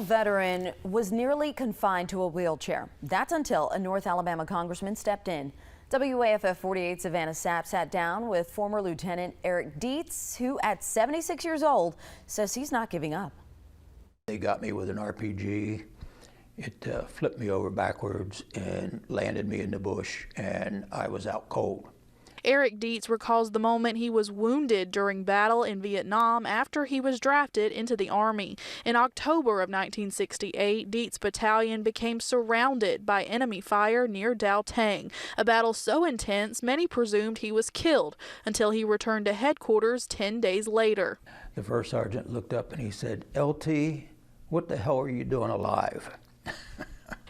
veteran was nearly confined to a wheelchair. That's until a North Alabama congressman stepped in. WAFF 48 Savannah Sapp sat down with former Lieutenant Eric Dietz, who at 76 years old says he's not giving up. They got me with an RPG. It flipped me over backwards and landed me in the bush, and I was out cold. Eric Dietz recalls the moment he was wounded during battle in Vietnam after he was drafted into the Army. In October of 1968, Dietz' battalion became surrounded by enemy fire near Dao Tang, a battle so intense many presumed he was killed until he returned to headquarters 10 days later. The first sergeant looked up and he said, "LT, what the hell are you doing alive?"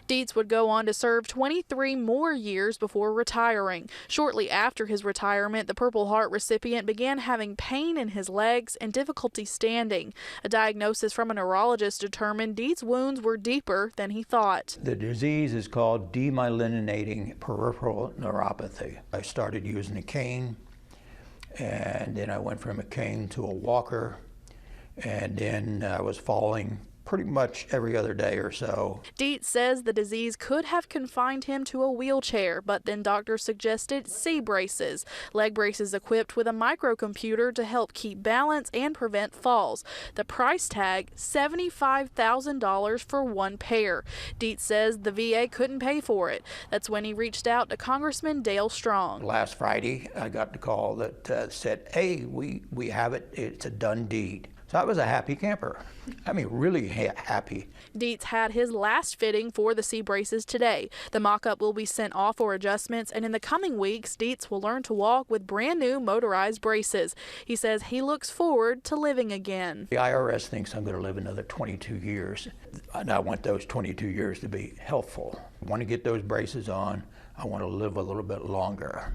Dietz would go on to serve 23 more years before retiring. Shortly after his retirement, the Purple Heart recipient began having pain in his legs and difficulty standing. A diagnosis from a neurologist determined Dietz' wounds were deeper than he thought. The disease is called demyelinating peripheral neuropathy. I started using a cane, and then I went from a cane to a walker, and then I was falling pretty much every other day or so. Dietz says the disease could have confined him to a wheelchair, but then doctors suggested C braces, leg braces equipped with a microcomputer to help keep balance and prevent falls. The price tag, $75,000 for one pair. Dietz says the VA couldn't pay for it. That's when he reached out to Congressman Dale Strong. Last Friday, I got the call that said, "Hey, we have it. It's a done deed." So I was a happy camper. I mean, really happy. Dietz had his last fitting for the C braces today. The mock-up will be sent off for adjustments, and in the coming weeks, Dietz will learn to walk with brand new motorized braces. He says he looks forward to living again. The IRS thinks I'm going to live another 22 years, and I want those 22 years to be healthful. I want to get those braces on. I want to live a little bit longer.